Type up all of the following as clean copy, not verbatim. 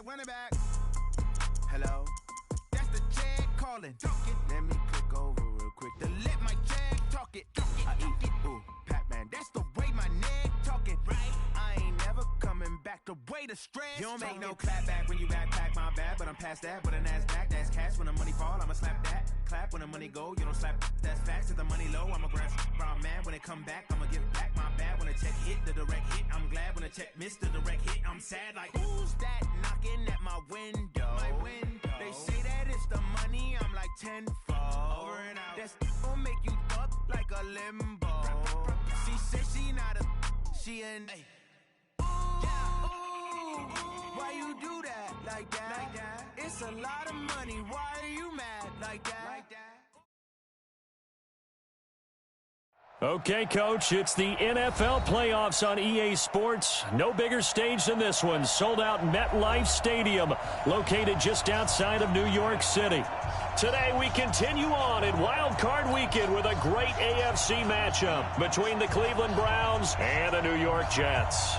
running back. Hello? That's the jag calling. Let me click over real quick to let my jag talk it. I eat it, ooh, Pac-Man. That's the way my neck talking. Right? I ain't never coming back. The way the stress. You don't make no clap back when you backpack my bad, but I'm past that with an ass back. That's cash when the money fall. I'ma slap that. Clap when the money go. You don't slap. That's facts. If the money low, I'ma grab brown man. When it come back, I'ma give back my bad. When the check hit, the direct hit. I'm glad when the check missed the direct hit. I'm sad like who's that knocking at my window? They say that it's the money. I'm like tenfold. Over and out. That's gon' make you fuck like a limbo. She said she not a. She an. Why you do that like that? It's a lot of money. Why are you mad like that? Okay, Coach, it's the NFL playoffs on EA Sports. No bigger stage than this one. Sold out MetLife Stadium, located just outside of New York City. Today, we continue on in Wild Card Weekend with a great AFC matchup between the Cleveland Browns and the New York Jets.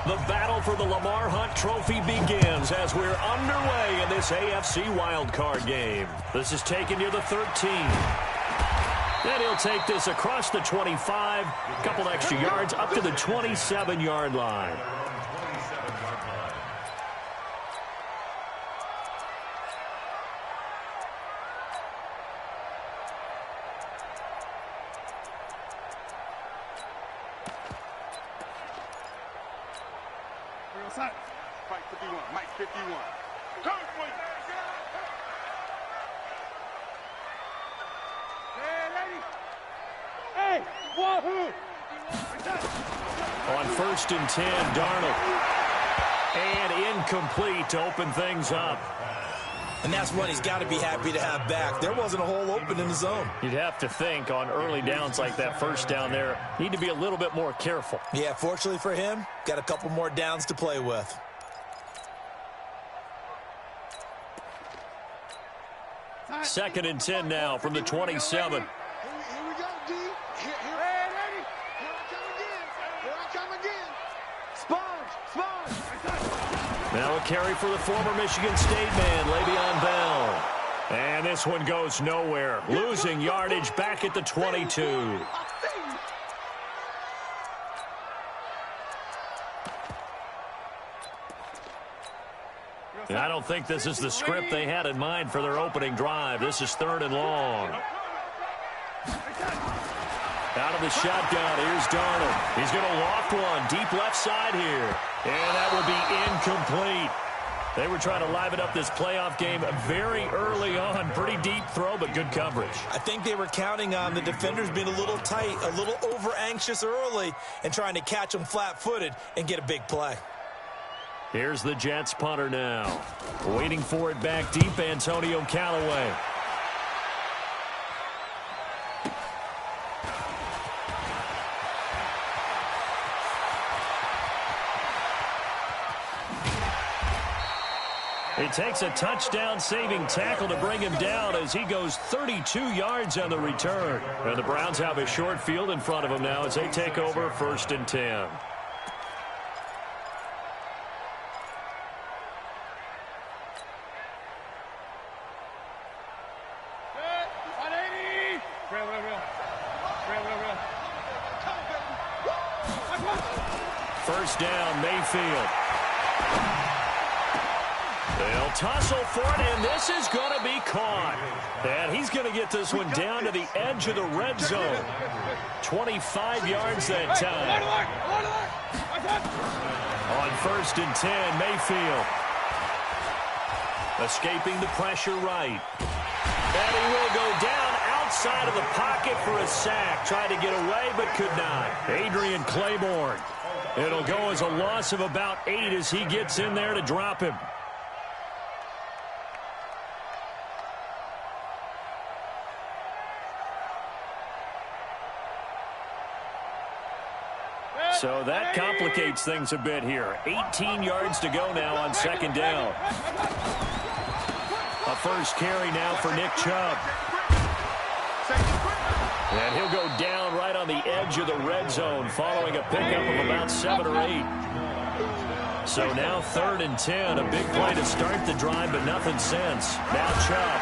The battle for the Lamar Hunt Trophy begins as we're underway in this AFC wildcard game. This is taken near the 13. And he'll take this across the 25, a couple extra yards up to the 27-yard line. Mike 51, Mike 51. Hey, wahoo! On 1st and 10, Darnold. And incomplete to open things up. And that's what he's got to be happy to have back. There wasn't a hole open in the zone. You'd have to think on early downs like that first down there, need to be a little bit more careful. Yeah, fortunately for him, got a couple more downs to play with. Second and 10 now from the 27. Here we go, D. Here I come again. Here I come again. Sponge. Now a carry for the former Michigan State man, Le'Veon Bell. And this one goes nowhere. Losing yardage back at the 22. And I don't think this is the script they had in mind for their opening drive. This is 3rd and long. Out of the shotgun, here's Darnold. He's going to loft one deep left side here. And that will be incomplete. They were trying to liven up this playoff game very early on. Pretty deep throw, but good coverage. I think they were counting on the defenders being a little tight, a little over-anxious early, and trying to catch them flat-footed and get a big play. Here's the Jets punter now. Waiting for it back deep, Antonio Callaway. It takes a touchdown-saving tackle to bring him down as he goes 32 yards on the return. And the Browns have a short field in front of them now as they take over 1st and 10. First down, Mayfield. They'll tussle for it, and this is going to be caught. And he's going to get this one down to the edge of the red zone. 25 yards that time. On 1st and 10, Mayfield. Escaping the pressure right. And he will go down outside of the pocket for a sack. Tried to get away, but could not. Adrian Claiborne. It'll go as a loss of about 8 as he gets in there to drop him. So that complicates things a bit here. 18 yards to go now on 2nd down. A first carry now for Nick Chubb. And he'll go down right on the edge of the red zone following a pickup of about 7 or 8. So now 3rd and 10. A big play to start the drive, but nothing since. Now Chubb.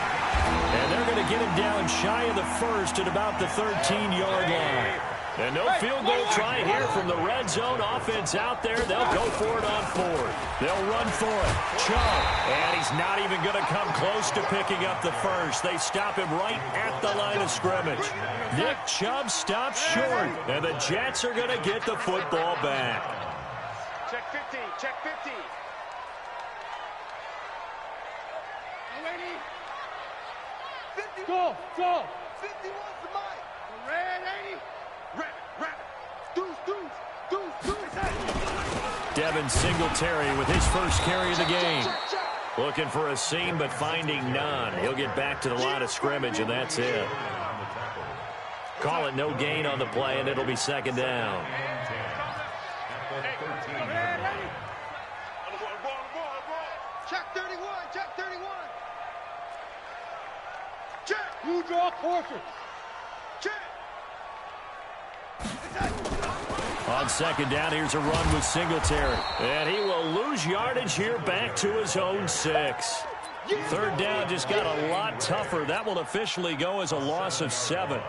And they're going to get him down shy of the first at about the 13-yard line. And no field goal try here from the red zone. Offense out there. They'll go for it on 4th. They'll run for it. Chubb. And he's not even going to come close to picking up the first. They stop him right at the line of scrimmage. Nick Chubb stops short. And the Jets are going to get the football back. Check 50. Check 50. Ready? 50. Go. 51's the mic. Red 80. Red. Deuce. Devin Singletary with his first carry of the game. Looking for a seam, but finding none. He'll get back to the line of scrimmage, and that's it. Call it no gain on the play, and it'll be 2nd down. Check 31. Check. You draw closer. Check. On 2nd down, here's a run with Singletary. And he will lose yardage here back to his own 6. 3rd down just got a lot tougher. That will officially go as a loss of 7.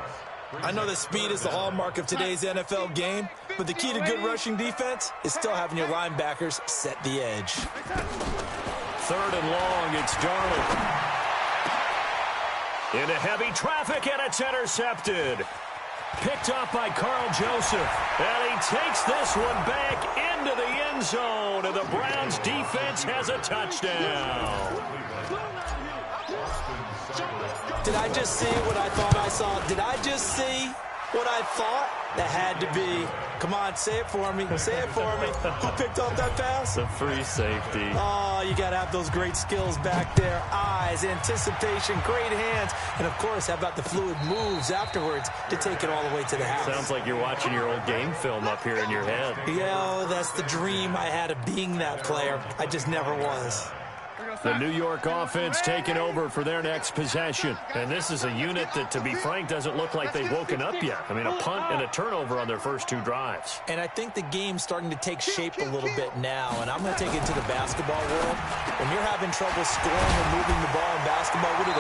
I know that speed is the hallmark of today's NFL game, but the key to good rushing defense is still having your linebackers set the edge. 3rd and long, it's Darnold. Into heavy traffic, and it's intercepted. Picked off by Carl Joseph. And he takes this one back into the end zone. And the Browns defense has a touchdown. Did I just see what I thought I saw? Did I just see what I thought? That had to be. Come on, say it for me. Say it for me. Who picked off that pass? The free safety. Oh, you got to have those great skills back there. Eyes, anticipation, great hands. And, of course, how about the fluid moves afterwards to take it all the way to the house? Sounds like you're watching your old game film up here in your head. Yeah, that's the dream I had of being that player. I just never was. The New York offense taking over for their next possession. And this is a unit that, to be frank, doesn't look like they've woken up yet. I mean, a punt and a turnover on their first 2 drives. And I think the game's starting to take shape a little bit now. And I'm going to take it to the basketball world. When you're having trouble scoring or moving the ball in basketball, what do?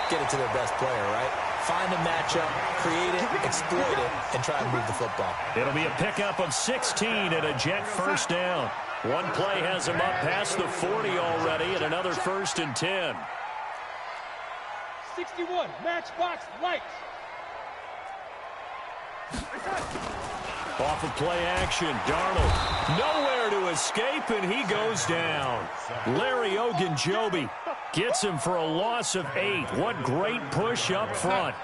Get it to their best player, right? Find a matchup, create it, exploit it, and try and move the football. It'll be a pickup of 16 and a Jet first down. One play has him up past the 40 already, and another 1st and 10. 61, matchbox lights. Off of play action, Darnold nowhere to escape, and he goes down. Larry Ogunjobi gets him for a loss of 8. What great push up front.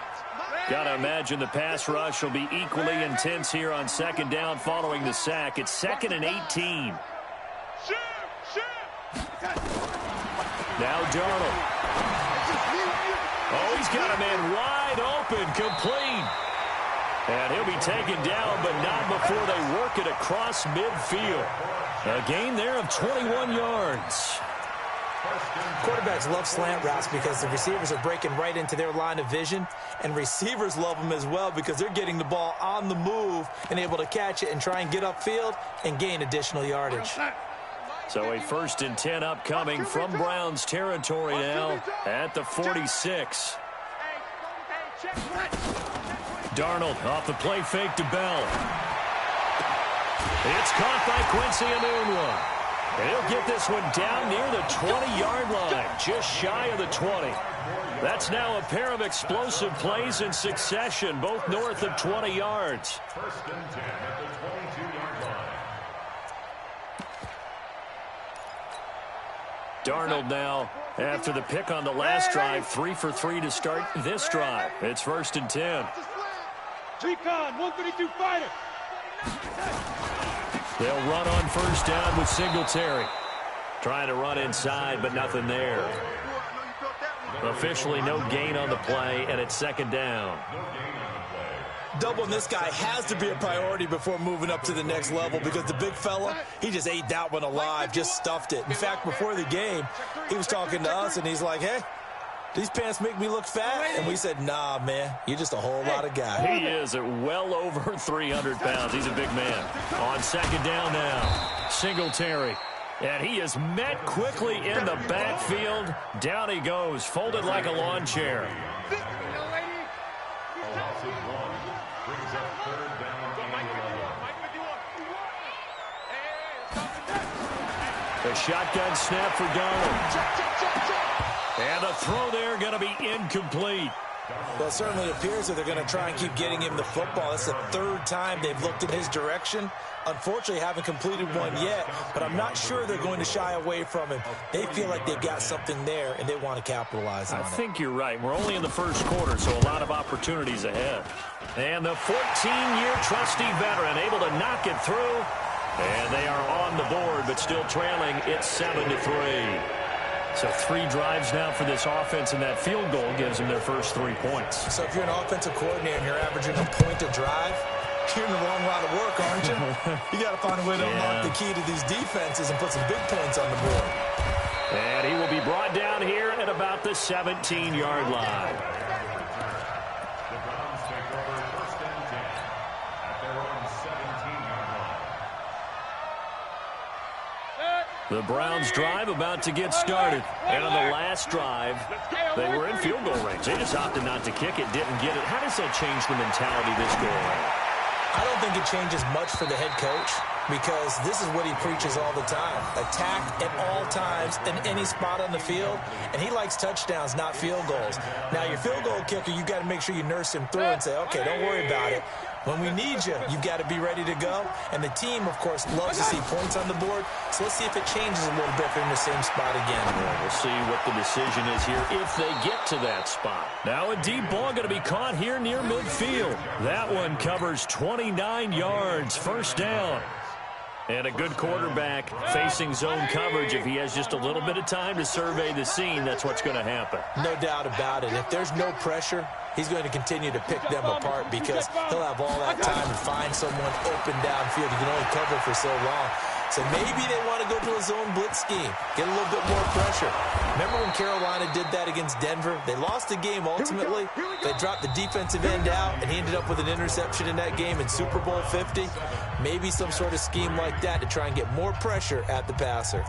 Got to imagine the pass rush will be equally intense here on 2nd down following the sack. It's 2nd and 18. Now Darnold. Oh, he's got a man wide open, complete. And he'll be taken down, but not before they work it across midfield. A gain there of 21 yards. Quarterbacks love slant routes because the receivers are breaking right into their line of vision, and receivers love them as well because they're getting the ball on the move and able to catch it and try and get upfield and gain additional yardage. So a 1st and 10 upcoming from Browns territory now at the 46. Darnold off the play fake to Bell. It's caught by Quincy Enunwa. And he'll get this one down near the 20-yard line, just shy of the 20. That's now a pair of explosive plays in succession, both north of 20 yards. 1st and 10 at the 22-yard line. Darnold now, after the pick on the last drive, 3 for 3 to start this drive. It's 1st and 10. Recon, 132 fighter. They'll run on 1st down with Singletary. Trying to run inside, but nothing there. Officially no gain on the play, and it's 2nd down. Doubling this guy has to be a priority before moving up to the next level because the big fella, he just ate that one alive, just stuffed it. In fact, before the game, he was talking to us, and he's like, hey, these pants make me look fat. And we said, nah, man, you're just a whole lot of guy. He is at well over 300 pounds. He's a big man. On second down now, Singletary. And he is met quickly in the backfield. Down he goes, folded like a lawn chair. A shotgun snap for Donald. And the throw there going to be incomplete. Well, it certainly appears that they're going to try and keep getting him the football. That's the third time they've looked in his direction. Unfortunately, haven't completed one yet, but I'm not sure they're going to shy away from him. They feel like they've got something there, and they want to capitalize on it. I think you're right. We're only in the first quarter, so a lot of opportunities ahead. And the 14-year trusty veteran able to knock it through. And they are on the board, but still trailing. It's 7-3. So 3 drives now for this offense, and that field goal gives them their first 3 points. So if you're an offensive coordinator and you're averaging a point a drive, you're in the wrong line of work, aren't you? You got to find a way to unlock the key to these defenses and put some big points on the board. And he will be brought down here at about the 17-yard line. The Browns take over first and 10 at their own 17-yard line. The Browns drive about to get started. And on the last drive, they were in field goal range. They just opted not to kick it, didn't get it. How does that change the mentality this go around? I don't think it changes much for the head coach because this is what he preaches all the time. Attack at all times in any spot on the field, and he likes touchdowns, not field goals. Now, your field goal kicker, you got to make sure you nurse him through and say, okay, don't worry about it. When we need you, you've got to be ready to go. And the team, of course, loves to see points on the board. So let's see if it changes a little bit if they're in the same spot again. Well, we'll see what the decision is here if they get to that spot. Now a deep ball going to be caught here near midfield. That one covers 29 yards. First down. And a good quarterback facing zone coverage. If he has just a little bit of time to survey the scene, that's what's going to happen. No doubt about it. If there's no pressure, he's going to continue to pick them apart because he'll have all that time to find someone open downfield. You can only cover for so long. So maybe they want to go to a zone blitz scheme, get a little bit more pressure. Remember when Carolina did that against Denver? They lost the game ultimately. They dropped the defensive end out, and he ended up with an interception in that game in Super Bowl 50. Maybe some sort of scheme like that to try and get more pressure at the passer.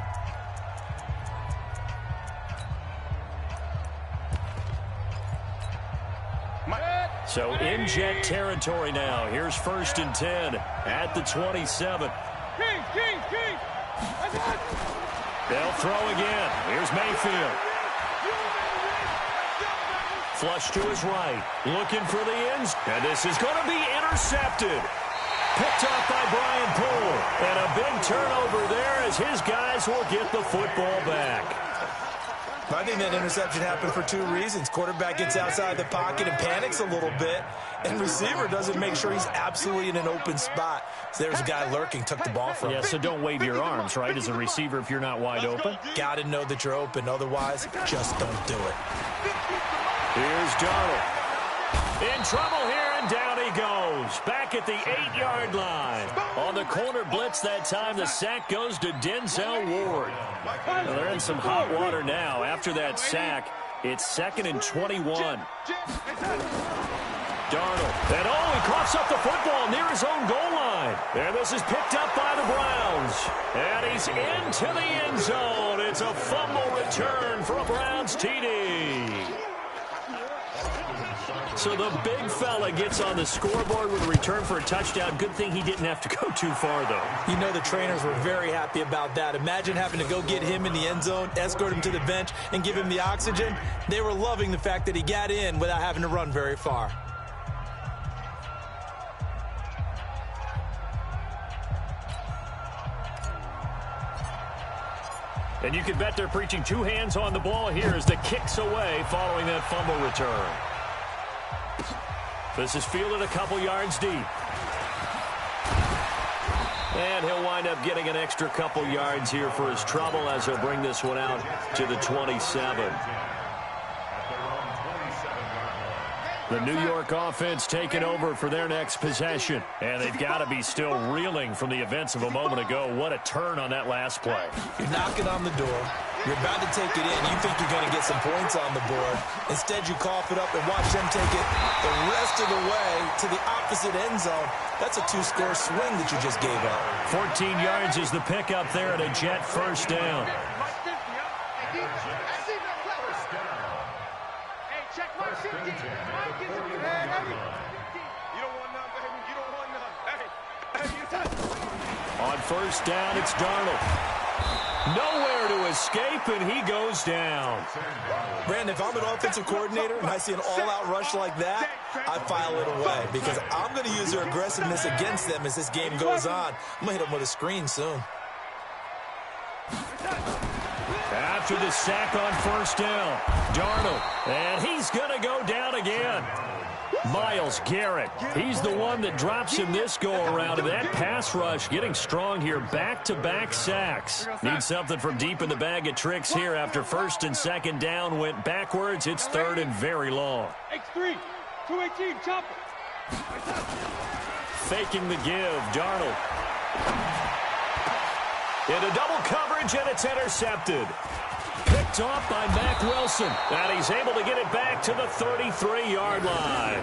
So in jet territory now. Here's first and 10 at the 27. They'll throw again. Here's Mayfield. Flush to his right. Looking for the ends. And this is going to be intercepted. Picked off by Brian Poole. And a big turnover there as his guys will get the football back. I think that interception happened for 2 reasons. Quarterback gets outside the pocket and panics a little bit, and receiver doesn't make sure he's absolutely in an open spot. So there's a guy lurking, took the ball from him. Yeah, so don't wave your arms, right, as a receiver if you're not wide open. Got to know that you're open. Otherwise, just don't do it. Here's Donald. In trouble here, and down he goes. Back at the 8-yard line. On the corner blitz that time, the sack goes to Denzel Ward. Well, they're in some hot water now. After that sack, it's 2nd and 21. Darnold. And he coughs up the football near his own goal line. And this is picked up by the Browns. And he's into the end zone. It's a fumble return for a Browns TD. So the big fella gets on the scoreboard with a return for a touchdown. Good thing he didn't have to go too far, though. You know the trainers were very happy about that. Imagine having to go get him in the end zone, escort him to the bench, and give him the oxygen. They were loving the fact that he got in without having to run very far. And you can bet they're preaching 2 hands on the ball here as the kick's away following that fumble return. This is fielded a couple yards deep. And he'll wind up getting an extra couple yards here for his trouble as he'll bring this one out to the 27. The New York offense taking over for their next possession. And they've got to be still reeling from the events of a moment ago. What a turn on that last play. You're knocking on the door. You're about to take it in. You think you're going to get some points on the board. Instead, you cough it up and watch them take it the rest of the way to the opposite end zone. That's a 2-score swing that you just gave up. 14 yards is the pickup there at a Jet first down. On first down, it's Darnold. Nowhere to escape, and he goes down. Brandon, if I'm an offensive coordinator and I see an all-out rush like that, I file it away because I'm going to use their aggressiveness against them as this game goes on. I'm going to hit them with a screen soon. After the sack on first down, Darnold, and he's going to go down again. Myles Garrett, he's the one that drops him this go-around, and that pass rush getting strong here, back-to-back sacks. Need something from deep in the bag of tricks here after first and second down went backwards. It's third and very long. X3, 218, chop it. Faking the give, Darnold. Into double coverage, and it's intercepted. Picked off by Mack Wilson, and he's able to get it back to the 33-yard line.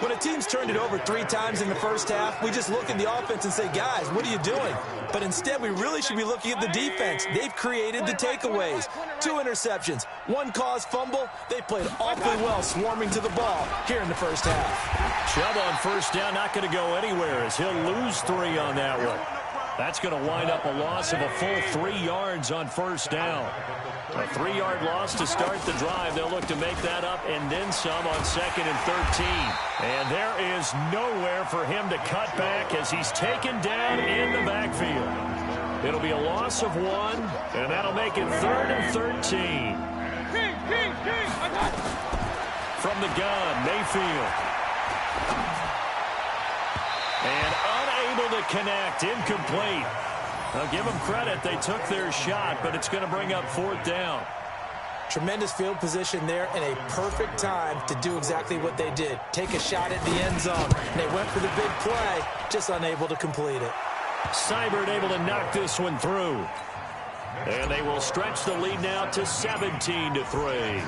When a team's turned it over 3 times in the first half, we just look at the offense and say, guys, what are you doing? But instead, we really should be looking at the defense. They've created the takeaways. 2 interceptions, 1 caused fumble. They played awfully well swarming to the ball here in the first half. Chubb on first down, not going to go anywhere as he'll lose 3 on that one. That's going to wind up a loss of a full 3 yards on first down. A 3-yard loss to start the drive. They'll look to make that up and then some on second and 13. And there is nowhere for him to cut back as he's taken down in the backfield. It'll be a loss of 1, and that'll make it third and 13. From the gun, Mayfield. And unable to connect, incomplete. I'll give them credit. They took their shot, but it's going to bring up 4th down. Tremendous field position there and a perfect time to do exactly what they did. Take a shot at the end zone. And they went for the big play, just unable to complete it. Seibert able to knock this one through. And they will stretch the lead now to 17-3.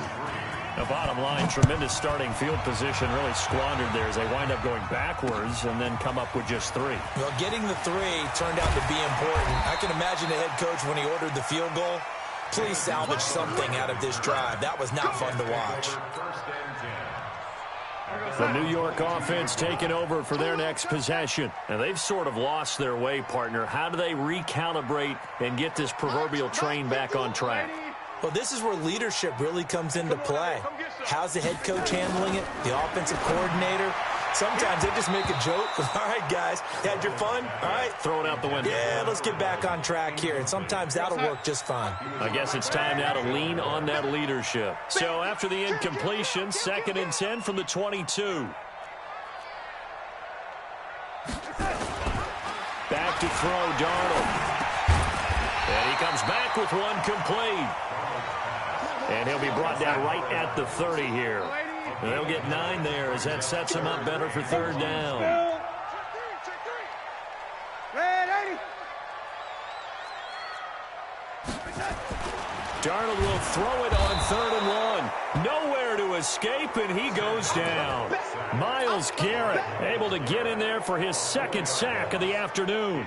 The bottom line, tremendous starting field position, really squandered there as they wind up going backwards and then come up with just 3. Well, getting the 3 turned out to be important. I can imagine the head coach when he ordered the field goal. Please salvage something out of this drive. That was not fun to watch. The New York offense taking over for their next possession. And they've sort of lost their way, partner. How do they recalibrate and get this proverbial train back on track? Well, this is where leadership really comes into play. How's the head coach handling it? The offensive coordinator? Sometimes they just make a joke. All right, guys, you had your fun? All right. Throw it out the window. Yeah, let's get back on track here. And sometimes that'll work just fine. I guess it's time now to lean on that leadership. So after the incompletion, 2nd and 10 from the 22. Back to throw, Darnold. And he comes back with one complete. And he'll be brought down right at the 30 here. And they'll get 9 there as that sets him up better for 3rd down. Darnold will throw it on 3rd and 1. Nowhere to escape, and he goes down. Myles Garrett able to get in there for his 2nd sack of the afternoon.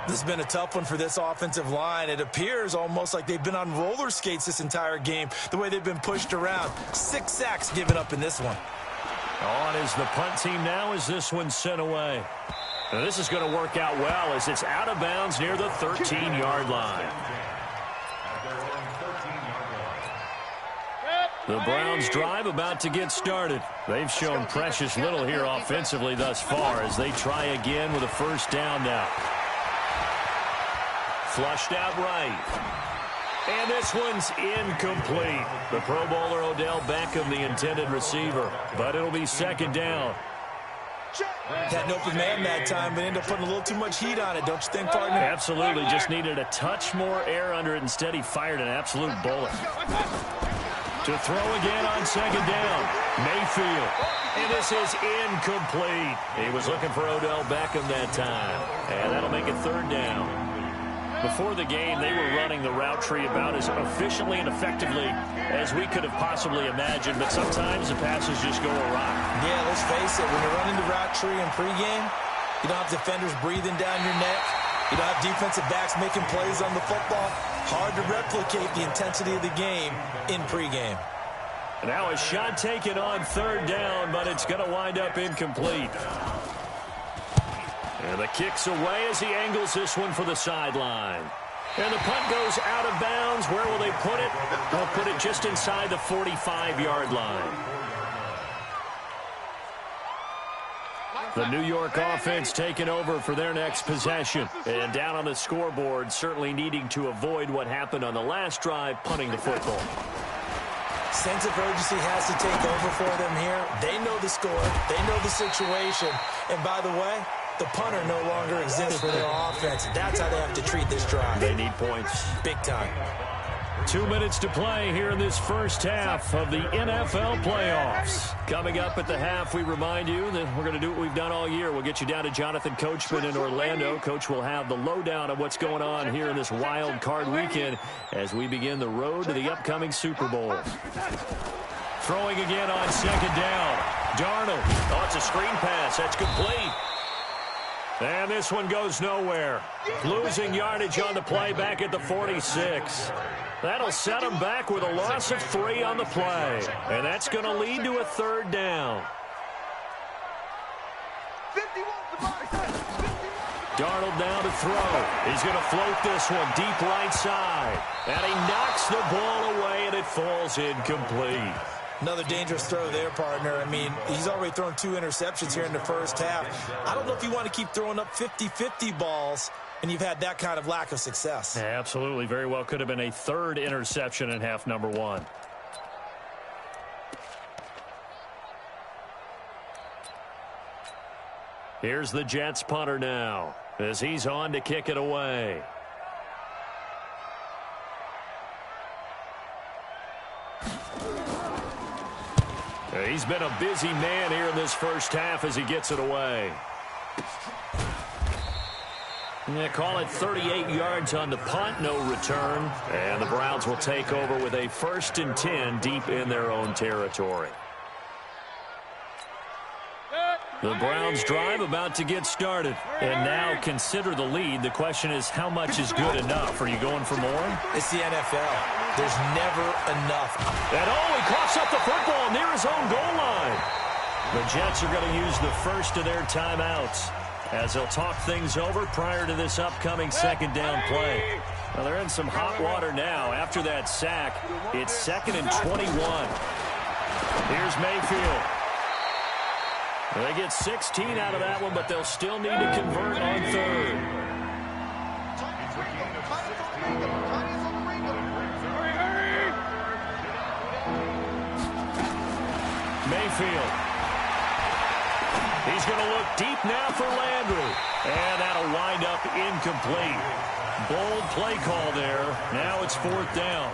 This has been a tough one for this offensive line. It appears almost like they've been on roller skates this entire game, the way they've been pushed around. 6 sacks given up in this one. On is the punt team now as this one's sent away. Now this is going to work out well as it's out of bounds near the 13-yard line. The Browns drive about to get started. They've shown precious little here offensively thus far as they try again with a 1st down now. Flushed out right. And this one's incomplete. The Pro Bowler Odell Beckham, the intended receiver. But it'll be 2nd down. Had an open man that time, but ended up putting a little too much heat on it, don't you think, partner? Absolutely. Just needed a touch more air under it. Instead, he fired an absolute bullet. To throw again on 2nd down. Mayfield. And this is incomplete. He was looking for Odell Beckham that time. And that'll make it 3rd down. Before the game, they were running the route tree about as efficiently and effectively as we could have possibly imagined, but sometimes the passes just go awry. Yeah, let's face it, when you're running the route tree in pregame, you don't have defenders breathing down your neck. You don't have defensive backs making plays on the football. Hard to replicate the intensity of the game in pregame. Now a shot taken on third down, but it's going to wind up incomplete. And the kick's away as he angles this one for the sideline. And the punt goes out of bounds. Where will they put it? They'll put it just inside the 45-yard line. The New York offense taking over for their next possession. And down on the scoreboard, certainly needing to avoid what happened on the last drive, punting the football. Sense of urgency has to take over for them here. They know the score. They know the situation. And by the way, the punter no longer exists for their offense. That's how they have to treat this drive. They need points. Big time. 2 minutes to play here in this first half of the NFL playoffs. Coming up at the half, we remind you that we're going to do what we've done all year. We'll get you down to Jonathan Coachman in Orlando. Coach will have the lowdown of what's going on here in this wild card weekend as we begin the road to the upcoming Super Bowl. Throwing again on second down. Darnold. Oh, it's a screen pass. That's complete. And this one goes nowhere. Losing yardage on the play back at the 46. That'll set him back with a loss of 3 on the play. And that's going to lead to a third down. Darnold now to throw. He's going to float this one deep right side. And he knocks the ball away, and it falls incomplete. Another dangerous throw there, partner. I mean, he's already thrown 2 interceptions here in the first half. I don't know if you want to keep throwing up 50-50 balls, and you've had that kind of lack of success. Yeah, absolutely. Very well could have been a third interception in half number 1. Here's the Jets punter now as he's on to kick it away. He's been a busy man here in this first half as he gets it away. Yeah, call it 38 yards on the punt, no return. And the Browns will take over with a 1st and 10 deep in their own territory. The Browns drive about to get started. And now consider the lead. The question is, how much is good enough? Are you going for more? It's the NFL. There's never enough. And he coughs up the football near his own goal line. The Jets are going to use the first of their timeouts as they'll talk things over prior to this upcoming second down play. Well, they're in some hot water now. After that sack, it's 2nd and 21. Here's Mayfield. They get 16 out of that one, but they'll still need to convert on third. Mayfield. He's going to look deep now for Landry. And that'll wind up incomplete. Bold play call there. Now it's 4th down.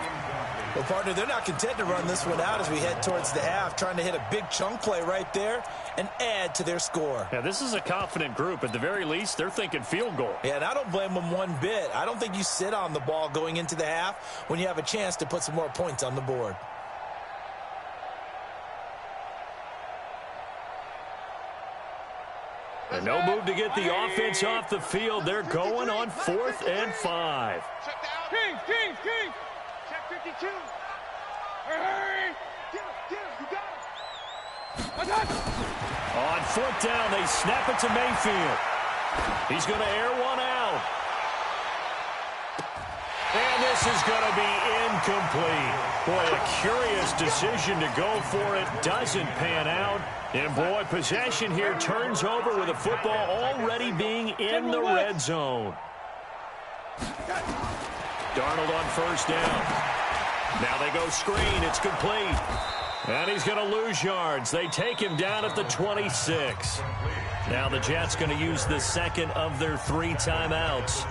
Well, partner, they're not content to run this one out as we head towards the half, trying to hit a big chunk play right there and add to their score. Yeah, this is a confident group. At the very least, they're thinking field goal. Yeah, and I don't blame them one bit. I don't think you sit on the ball going into the half when you have a chance to put some more points on the board. And no move to get the offense off the field. They're going on 4th and 5. King. Check 52. Hurry. Get him. You got him. On 4th down, they snap it to Mayfield. He's going to air one out. And this is going to be incomplete. Boy, a curious decision to go for it. Doesn't pan out. And, boy, possession here turns over with the football already being in the red zone. Darnold on 1st down. Now they go screen. It's complete. And he's going to lose yards. They take him down at the 26. Now the Jets going to use the second of their 3 timeouts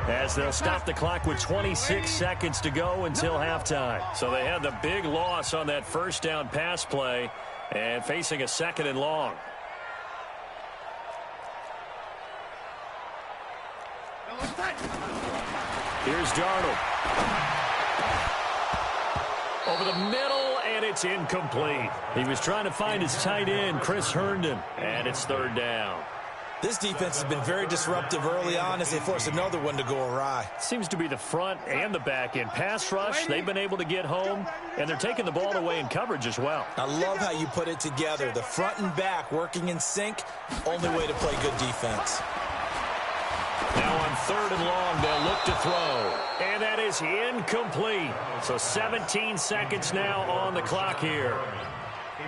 as they'll stop the clock with 26 seconds to go until halftime. So they had the big loss on that 1st down pass play and facing a 2nd and long. Here's Darnold. Over the middle, and it's incomplete. He was trying to find his tight end, Chris Herndon, and it's third down. This defense has been very disruptive early on as they force another one to go awry. Seems to be the front and the back end. Pass rush, they've been able to get home, and they're taking the ball away in coverage as well. I love how you put it together. The front and back working in sync, only way to play good defense. Now on third and long, they'll look to throw. And that is incomplete. So 17 seconds now on the clock here.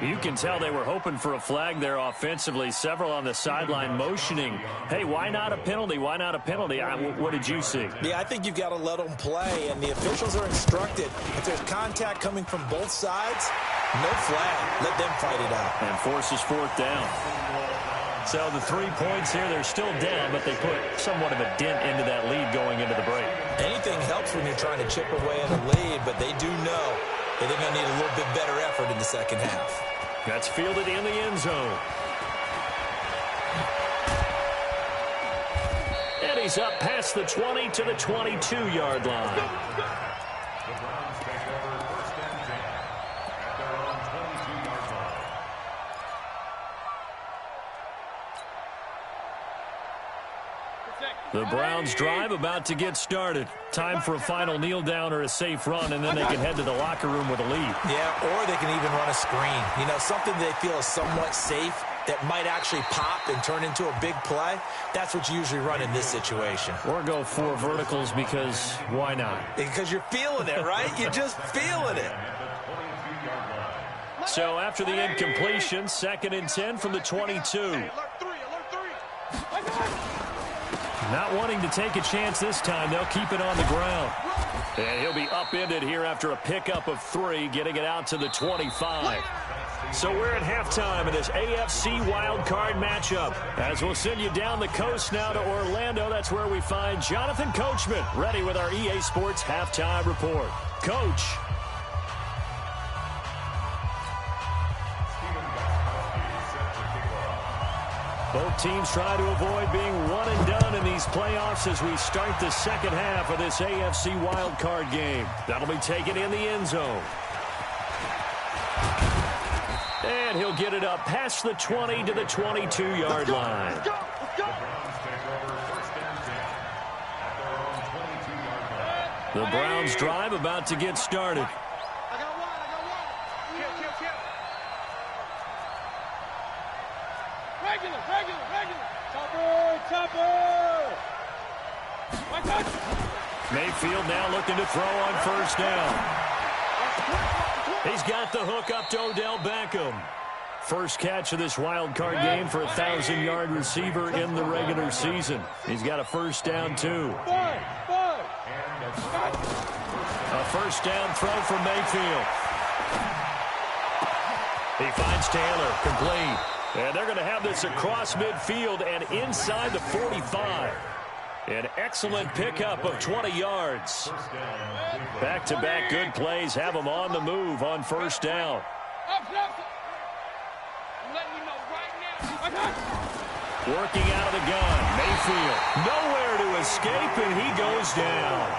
You can tell they were hoping for a flag there offensively. Several on the sideline motioning. Hey, why not a penalty? Why not a penalty? What did you see? Yeah, I think you've got to let them play, and the officials are instructed. If there's contact coming from both sides, no flag. Let them fight it out. And forces fourth down. So the 3 points here, they're still down, but they put somewhat of a dent into that lead going into the break. Anything helps when you're trying to chip away at a lead, but they do know that they're going to need a little bit better effort in the second half. That's fielded in the end zone. And he's up past the 20 to the 22-yard line. The Browns take over first and 10 at their own 22-yard line. The Browns drive about to get started. Time for a final kneel down or a safe run, and then they can head to the locker room with a lead. Yeah, or they can even run a screen. You know, something they feel is somewhat safe that might actually pop and turn into a big play. That's what you usually run in this situation. Or go 4 verticals because why not? Because you're feeling it, right? You're just feeling it. So after the incompletion, 2nd and 10 from the 22. Not wanting to take a chance this time, they'll keep it on the ground. And he'll be upended here after a pickup of 3, getting it out to the 25. So we're at halftime in this AFC wildcard matchup. As we'll send you down the coast now to Orlando, that's where we find Jonathan Coachman, ready with our EA Sports halftime report. Coach. Both teams try to avoid being one and done in these playoffs as we start the second half of this AFC wildcard game. That'll be taken in the end zone. And he'll get it up past the 20 to the 22-yard line. The Browns drive about to get started. Mayfield now looking to throw on first down. He's got the hook up to Odell Beckham. First catch of this wild card game for a 1,000-yard receiver in the regular season. He's got a first down, too. A first down throw from Mayfield. He finds Taylor, complete. And they're going to have this across midfield and inside the 45. An excellent pickup of 20 yards. Back-to-back good plays have them on the move on first down. Working out of the gun, Mayfield. Nowhere to escape, and he goes down.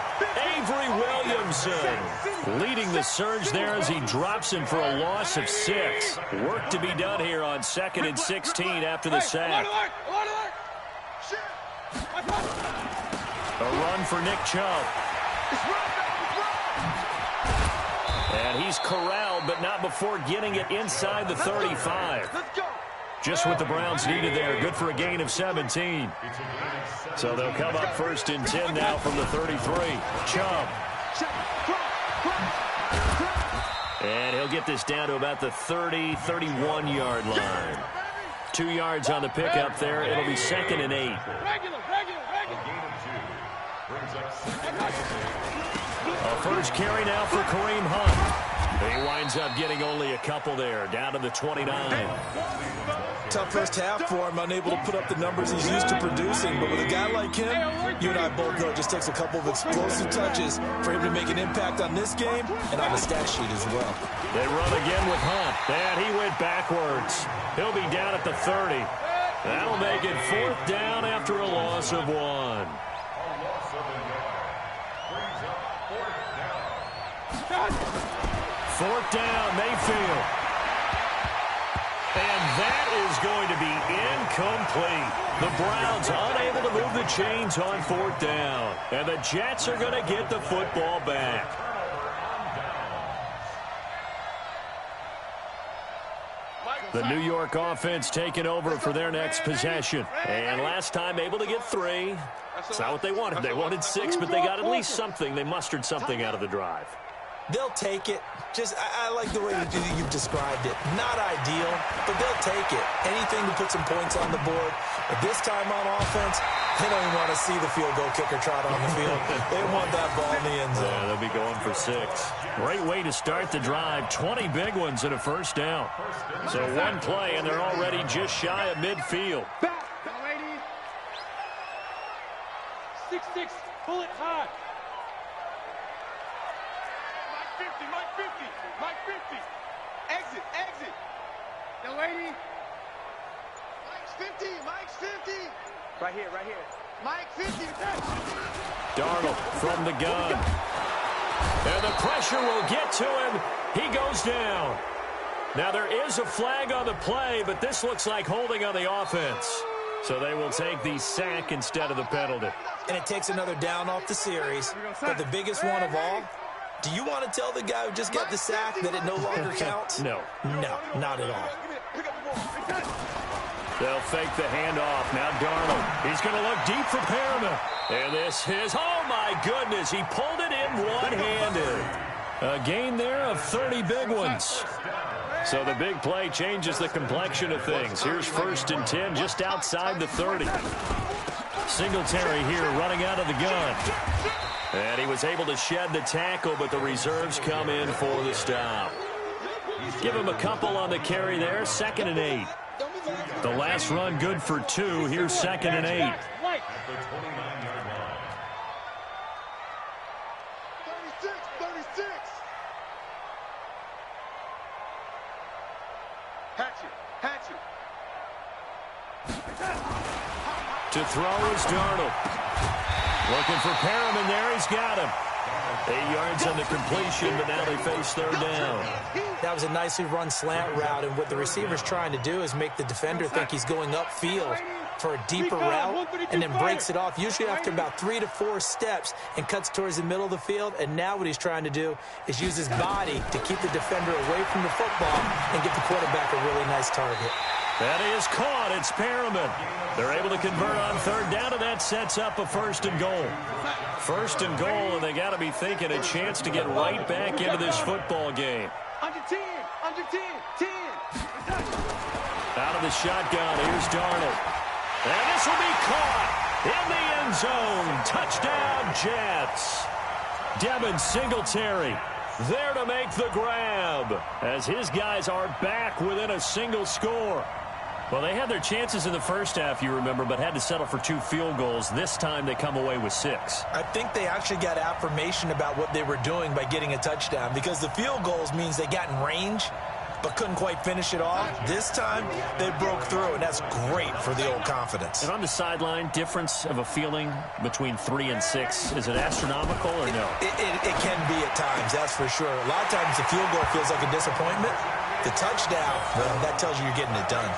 Avery Williamson leading the surge there as he drops him for a loss of 6. Work to be done here on 2nd and 16 after the sack. A run for Nick Chubb. And he's corralled, but not before getting it inside the 35. Just what the Browns needed there. Good for a gain of 17. So they'll come up 1st and 10 now from the 33. Chubb. And he'll get this down to about the 30, 31-yard line. 2 yards on the pickup there. It'll be 2nd and 8. A first carry now for Kareem Hunt. He winds up getting only a couple there, down to the 29. Tough first half for him, unable to put up the numbers he's used to producing. But with a guy like him, you and I both know it just takes a couple of explosive touches for him to make an impact on this game and on the stat sheet as well. They run again with Hunt, and he went backwards. He'll be down at the 30. That'll make it 4th down after a loss of 1. Fourth down, Mayfield. And that is going to be incomplete. The Browns unable to move the chains on fourth down. And the Jets are going to get the football back. The New York offense taking over for their next possession. And last time able to get 3. It's not what they wanted. They wanted 6, but they got at least something. They mustered something out of the drive. They'll take it. I like the way you've described it. Not ideal, but they'll take it. Anything to put some points on the board. But this time on offense, they don't even want to see the field goal kicker trot on the field. They want that ball in the end zone. Yeah, they'll be going for 6. Great way to start the drive. 20 big ones and a first down. So one play, and they're already just shy of midfield. Back, lady. 6-6, pull it high. Mike 50, Mike 50. Exit. The lady. Mike's 50. Right here. Mike 50. Darnold from the gun. And the pressure will get to him. He goes down. Now there is a flag on the play, but this looks like holding on the offense. So they will take the sack instead of the penalty. And it takes another down off the series. But the biggest one of all, do you want to tell the guy who just got the sack that it no longer counts? No. No, not at all. They'll fake the handoff. Now Darnold. He's going to look deep for Perriman. And this is, oh my goodness, he pulled it in one-handed. A gain there of 30 big ones. So the big play changes the complexion of things. Here's 1st and 10 just outside the 30. Singletary here running out of the gun. And he was able to shed the tackle, but the reserves come in for the stop. Give him a couple on the carry there. 2nd and 8. The last run good for 2. Here's 2nd and 8. 36. Hatchet. To throw is Darnold. Looking for Perriman there. He's got him. 8 yards on the completion, but now they face 3rd down. That was a nicely run slant route, and what the receiver's trying to do is make the defender think he's going upfield for a deeper route and then breaks it off, usually after about 3 to 4 steps, and cuts towards the middle of the field. And now what he's trying to do is use his body to keep the defender away from the football and get the quarterback a really nice target. That is caught. It's Perriman. They're able to convert on 3rd down, and that sets up a 1st and goal. 1st and goal, and they got to be thinking a chance to get right back into this football game. Under 10. Out of the shotgun, here's Darnold. And this will be caught in the end zone. Touchdown, Jets. Devin Singletary there to make the grab as his guys are back within a single score. Well, they had their chances in the first half, you remember, but had to settle for 2 field goals. This time they come away with 6. I think they actually got affirmation about what they were doing by getting a touchdown, because the field goals means they got in range but couldn't quite finish it off. This time they broke through, and that's great for the old confidence. And on the sideline, difference of a feeling between 3 and 6, is it astronomical or no? It can be at times, that's for sure. A lot of times the field goal feels like a disappointment. The touchdown, well, that tells you you're getting it done.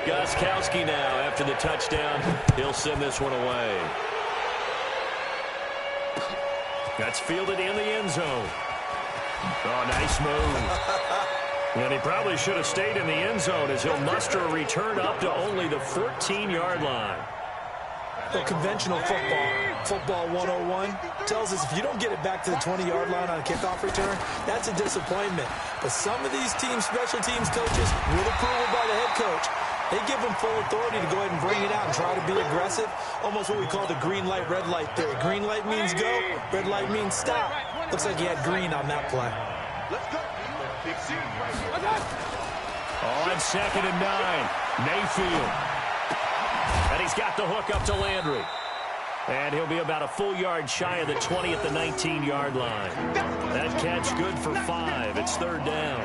Gostkowski now after the touchdown. He'll send this one away. That's fielded in the end zone. Oh, nice move. And he probably should have stayed in the end zone as he'll muster a return up to only the 14-yard line. Well, conventional football 101, tells us if you don't get it back to the 20-yard line on a kickoff return, that's a disappointment. But some of these teams, special teams coaches, with approval by the head coach, they give them full authority to go ahead and bring it out and try to be aggressive. Almost what we call the green light, red light theory. Green light means go, red light means stop. Looks like he had green on that play. Let's go. On 2nd and 9, Mayfield. And he's got the hook up to Landry. And he'll be about a full yard shy of the 20 at the 19-yard line. That catch good for 5. It's 3rd down.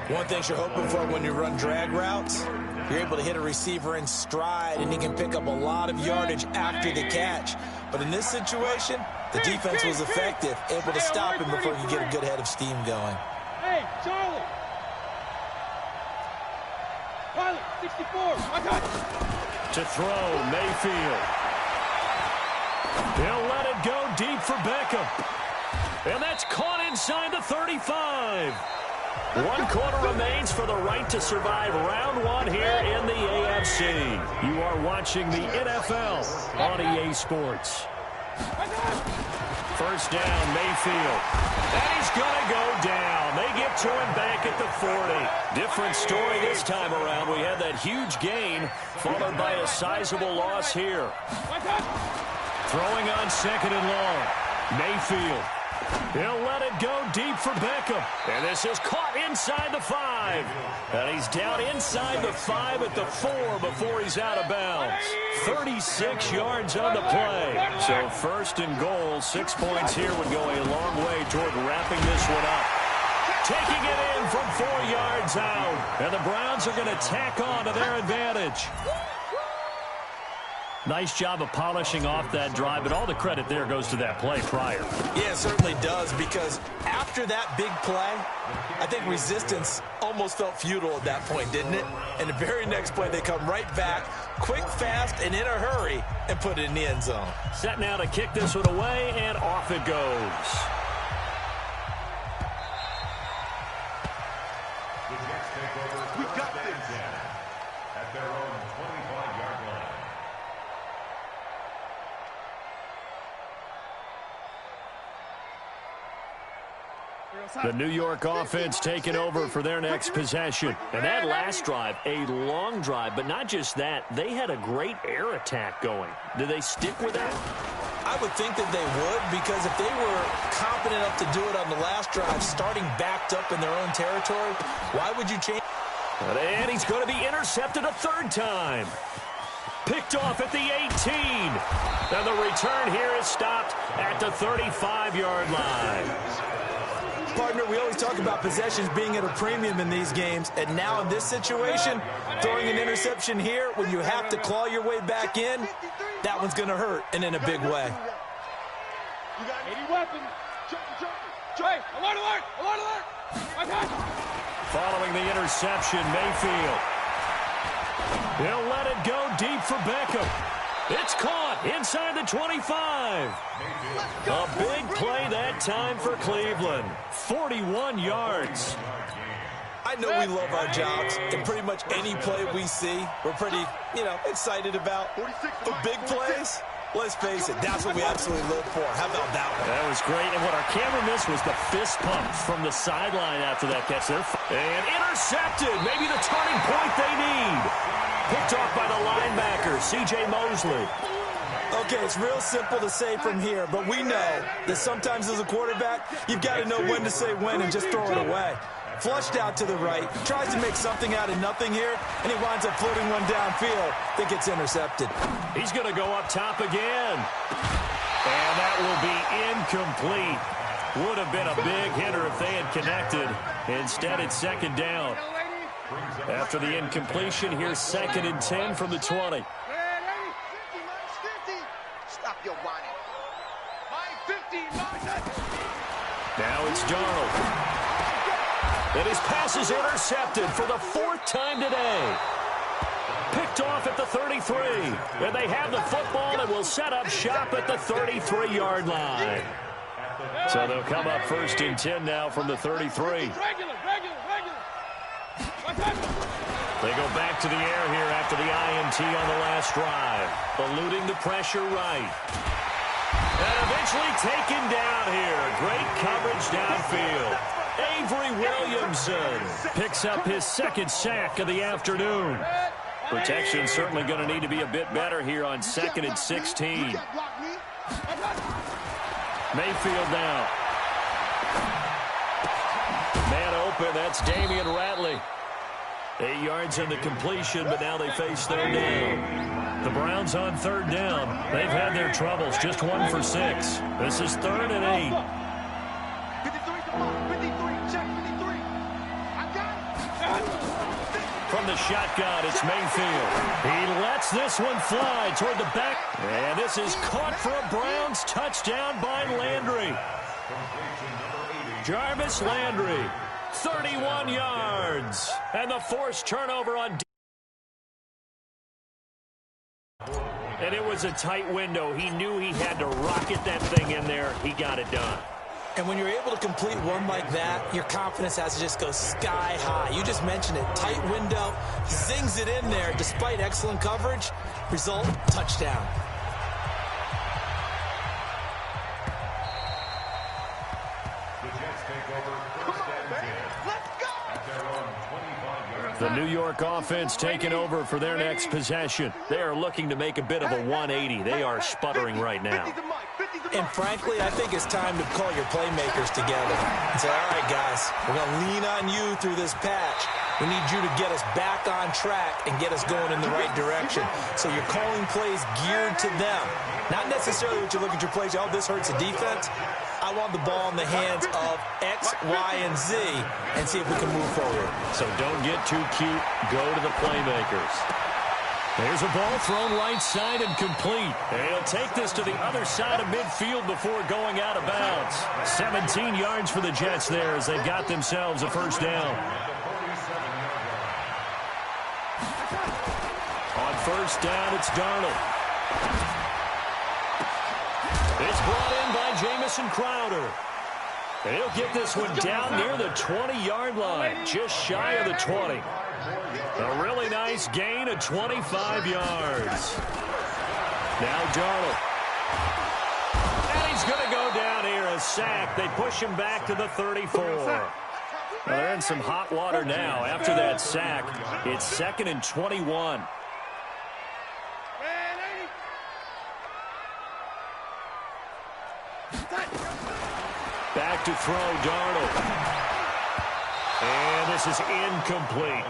One thing you're hoping for when you run drag routes, You're able to hit a receiver in stride, and he can pick up a lot of yardage after the catch. But in this situation, the defense was effective, able to stop him before he could get a good head of steam going. Hey, Charlie. Pilot, 64. I got it. To throw, Mayfield. He'll let it go deep for Beckham. And that's caught inside the 35. 1 quarter remains for the right to survive round 1 here in the AFC. You are watching the NFL on EA Sports. First down, Mayfield. And he's going to go down. They get to him back at the 40. Different story this time around. We had that huge gain followed by a sizable loss here. Throwing on 2nd and long. Mayfield. He'll let it go deep for Beckham. And this is caught inside the 5. And he's down inside the 5 at the 4 before he's out of bounds. 36 yards on the play. So first and goal, 6 points here would go a long way toward wrapping this one up. Taking it in from 4 yards out. And the Browns are going to tack on to their advantage. Nice job of polishing off that drive, but all the credit there goes to that play prior. Yeah, it certainly does, because after that big play, I think resistance almost felt futile at that point, didn't it? And the very next play, they come right back, quick, fast, and in a hurry, and put it in the end zone. Set now to kick this one away, and off it goes. We got this. At their own 25-yard line. The New York offense taking over for their next possession. And that last drive, a long drive, but not just that, they had a great air attack going. Do they stick with that? I would think that they would, because if they were competent enough to do it on the last drive, starting backed up in their own territory, why would you change? And he's going to be intercepted a 3rd time. Picked off at the 18. And the return here is stopped at the 35-yard line. Partner, we always talk about possessions being at a premium in these games, and now in this situation, throwing an interception here when you have to claw your way back in, that one's going to hurt, and in a big way. You got 80 weapons. Hey, alert, alert, alert, alert. I got you. Following the interception, Mayfield. He'll let it go deep for Beckham. It's caught inside the 25. A big play that time for Cleveland. 41 yards. I know we love our jobs, and pretty much any play we see, we're pretty, excited about. But big plays, let's face it, that's what we absolutely live for. How about that one? That was great, and what our camera missed was the fist pump from the sideline after that catch there. And intercepted, maybe the turning point they need. Picked off by the linebacker, C.J. Mosley. Okay, it's real simple to say from here, but we know that sometimes as a quarterback, you've got to know when to say when and just throw it away. Flushed out to the right, tries to make something out of nothing here, and he winds up floating one downfield that gets intercepted. He's going to go up top again. And that will be incomplete. Would have been a big hitter if they had connected. Instead, it's 2nd down. After the incompletion, here's 2nd and 10 from the 20. Stop your whining. My 50, Now it's Darnold. And his pass is intercepted for the 4th time today. Picked off at the 33. And they have the football and will set up shop at the 33-yard line. So they'll come up 1st and 10 now from the 33. They go back to the air here after the INT on the last drive. Eluding the pressure right. And eventually taken down here. Great coverage downfield. Avery Williamson picks up his 2nd sack of the afternoon. Protection certainly going to need to be a bit better here on 2nd and 16. Mayfield now. Man open, that's Damian Ratley. 8 yards in the completion, but now they face 3rd down. The Browns on 3rd down. They've had their troubles, just 1 for 6. This is 3rd and 8. 53, come on, 53, check 53. I got it. From from the shotgun. It's Mayfield. He lets this one fly toward the back. And this is caught for a Browns touchdown by Landry. Jarvis Landry, 31 yards. And the forced turnover on. And it was a tight window. He knew he had to rocket that thing in there. He got it done. And when you're able to complete one like that, your confidence has to just go sky high. You just mentioned it. Tight window, zings it in there despite excellent coverage. Result, touchdown. The New York offense taking over for their next possession. They are looking to make a bit of a 180. They are sputtering right now. And frankly, I think it's time to call your playmakers together and say, all right, guys, we're going to lean on you through this patch. We need you to get us back on track and get us going in the right direction. So you're calling plays geared to them. Not necessarily what you look at your plays, oh, this hurts the defense. I want the ball in the hands of X, Y, and Z and see if we can move forward. So don't get too cute. Go to the playmakers. There's a ball thrown right side and complete. And he'll take this to the other side of midfield before going out of bounds. 17 yards for the Jets there as they've got themselves a first down. On first down, it's Darnold. It's brought in by Jamison Crowder. And he'll get this one down near the 20-yard line, just shy of the 20. A really nice gain of 25 yards. Now Darnold. And he's going to go down here, a sack. They push him back to the 34. Well, they're in some hot water now. After that sack, it's 2nd and 21. Back to throw, Darnold. And this is incomplete.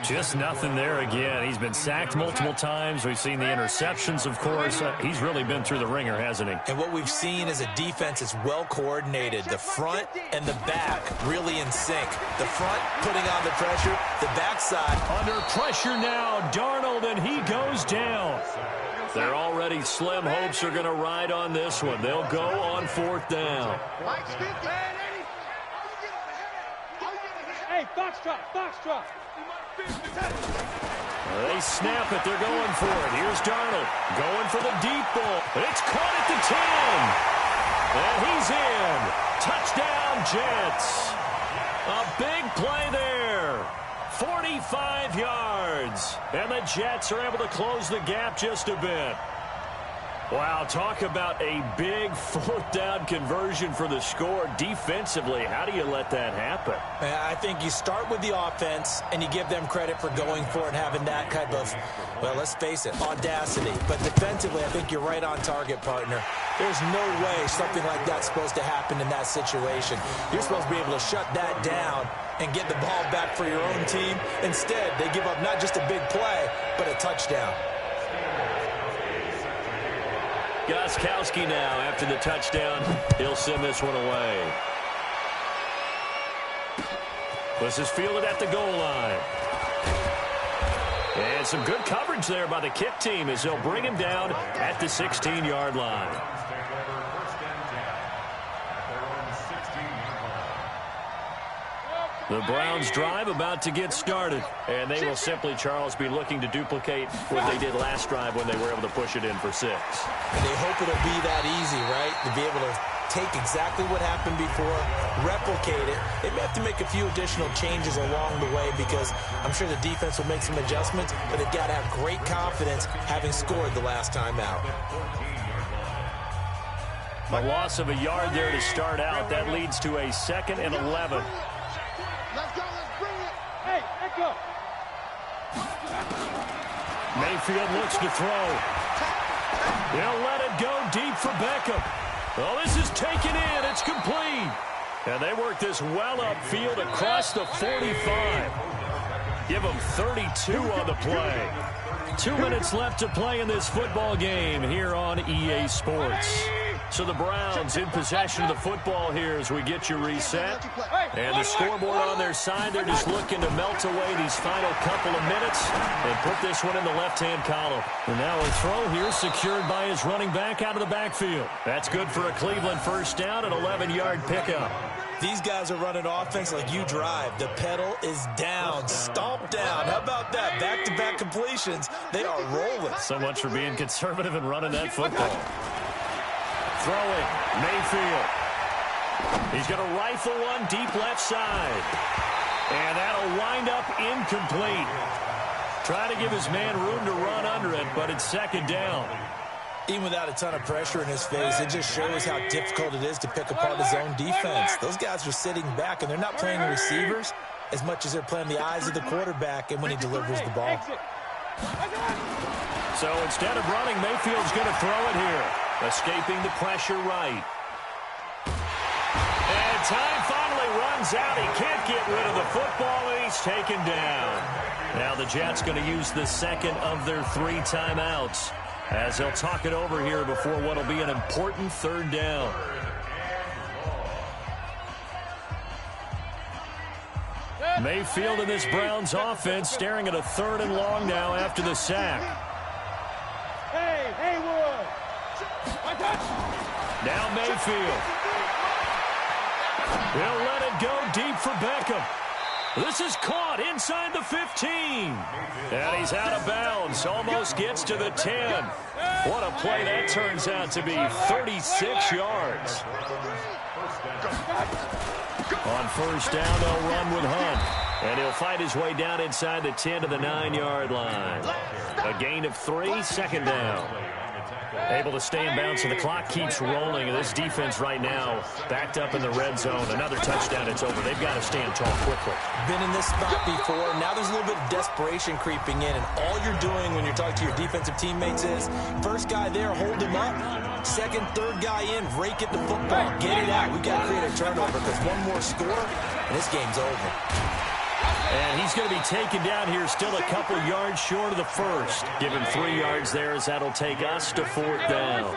Just nothing there again. He's been sacked multiple times. We've seen the interceptions, of course. He's really been through the ringer, hasn't he? And what we've seen is a defense that's well coordinated. The front and the back really in sync. The front putting on the pressure. The backside. Under pressure now, Darnold, and he goes down. Their already slim hopes are going to ride on this one. They'll go on 4th down. Hey, foxtrot. They snap it. They're going for it. Here's Darnold going for the deep ball. It's caught at the 10. And he's in. Touchdown, Jets. A big play there. 45 yards. And the Jets are able to close the gap just a bit. Wow, talk about a big 4th down conversion for the score. Defensively, how do you let that happen? I think you start with the offense, and you give them credit for going for it and having that kind of, well, let's face it, audacity. But defensively, I think you're right on target, partner. There's no way something like that's supposed to happen in that situation. You're supposed to be able to shut that down and get the ball back for your own team. Instead, they give up not just a big play, but a touchdown. Gostkowski now, after the touchdown, he'll send this one away. This is fielded at the goal line. And some good coverage there by the kick team as they'll bring him down at the 16-yard line. The Browns drive about to get started, and they will simply, Charles, be looking to duplicate what they did last drive when they were able to push it in for 6. And they hope it'll be that easy, right? To be able to take exactly what happened before, replicate it. They may have to make a few additional changes along the way because I'm sure the defense will make some adjustments, but they've got to have great confidence having scored the last time out. A loss of a yard there to start out. That leads to a 2nd and 11. Let's go, let's bring it. Hey, Echo. Mayfield looks to throw. They'll let it go deep for Beckham. Oh, this is taken in. It's complete. And they work this well upfield across the 45. Give them 32 on the play. 2 minutes left to play in this football game here on EA Sports. So the Browns in possession of the football here as we get you reset. And the scoreboard on their side, they're just looking to melt away these final couple of minutes and put this one in the left-hand column. And now a throw here secured by his running back out of the backfield. That's good for a Cleveland first down, an 11-yard pickup. These guys are running offense like you drive. The pedal is down, stomp down. How about that? Back-to-back completions. They are rolling. So much for being conservative and running that football. Throwing, Mayfield. He's going to rifle one deep left side. And that'll wind up incomplete. Trying to give his man room to run under it, but it's second down. Even without a ton of pressure in his face, it just shows how difficult it is to pick apart his own defense. Those guys are sitting back, and they're not playing receivers as much as they're playing the eyes of the quarterback and when he delivers the ball. So instead of running, Mayfield's going to throw it here. Escaping the pressure right. And time finally runs out. He can't get rid of the football, and he's taken down. Now the Jets going to use the second of their 3 timeouts as they'll talk it over here before what will be an important third down. Mayfield and this Browns offense staring at a 3rd and long now after the sack. Hey, Haywood! Now Mayfield. He'll let it go deep for Beckham. This is caught inside the 15. And he's out of bounds. Almost gets to the 10. What a play that turns out to be. 36 yards. On first down, they'll run with Hunt. And he'll fight his way down inside the 10 to the 9-yard line. A gain of 3, second down. Able to stay in bounds, so the clock keeps rolling. This defense right now backed up in the red zone. Another touchdown, it's over. They've got to stand tall quickly. Been in this spot before. Now there's a little bit of desperation creeping in, and all you're doing when you're talking to your defensive teammates is, first guy there, hold him up. Second, third guy in, rake at the football. Get it out. We've got to create a turnover because one more score, and this game's over. And he's going to be taken down here still a couple yards short of the first. Give him 3 yards there as that'll take us to 4th down.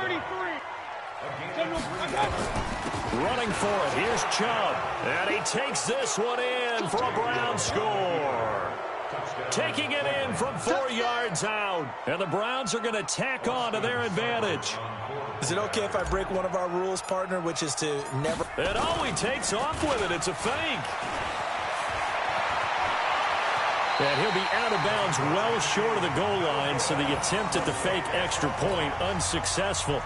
Running for it. Here's Chubb. And he takes this one in for a Brown score. Taking it in from 4 yards out. And the Browns are going to tack on to their advantage. Is it okay if I break one of our rules, partner, which is to never... And oh, he takes off with it. It's a fake. And he'll be out of bounds well short of the goal line, so the attempt at the fake extra point unsuccessful.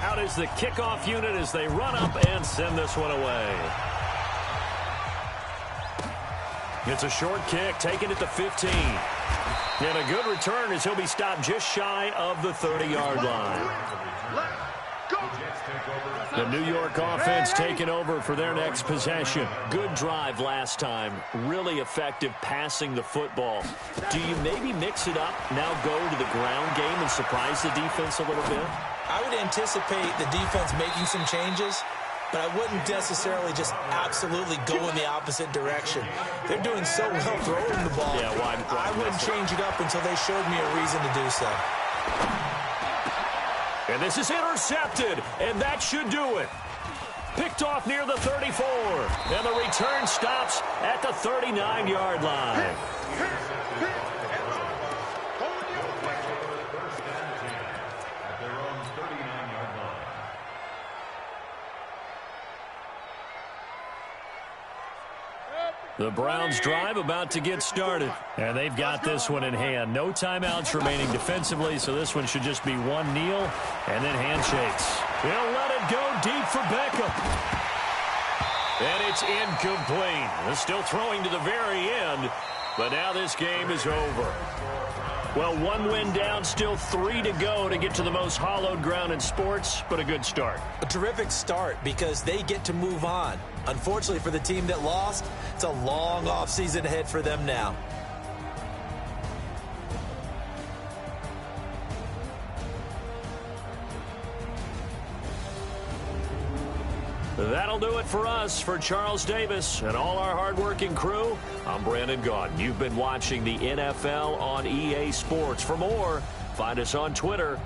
Out is the kickoff unit as they run up and send this one away. It's a short kick, taken at the 15. And a good return as he'll be stopped just shy of the 30-yard line. The New York offense taking over for their next possession. Good drive last time. Really effective passing the football. Do you maybe mix it up, now go to the ground game and surprise the defense a little bit? I would anticipate the defense making some changes, but I wouldn't necessarily just absolutely go in the opposite direction. They're doing so well throwing the ball. Yeah, why I wouldn't change it up until they showed me a reason to do so. And this is intercepted, and that should do it. Picked off near the 34, and the return stops at the 39-yard line. The Browns drive about to get started. And they've got this one in hand. No timeouts remaining defensively, so this one should just be one kneel and then handshakes. He'll let it go deep for Beckham. And it's incomplete. They're still throwing to the very end, but now this game is over. Well, one win down, still 3 to go to get to the most hallowed ground in sports, but a good start. A terrific start because they get to move on. Unfortunately for the team that lost, it's a long offseason ahead for them now. That'll do it for us. For Charles Davis and all our hardworking crew, I'm Brandon Gaudin. You've been watching the NFL on EA Sports. For more, find us on Twitter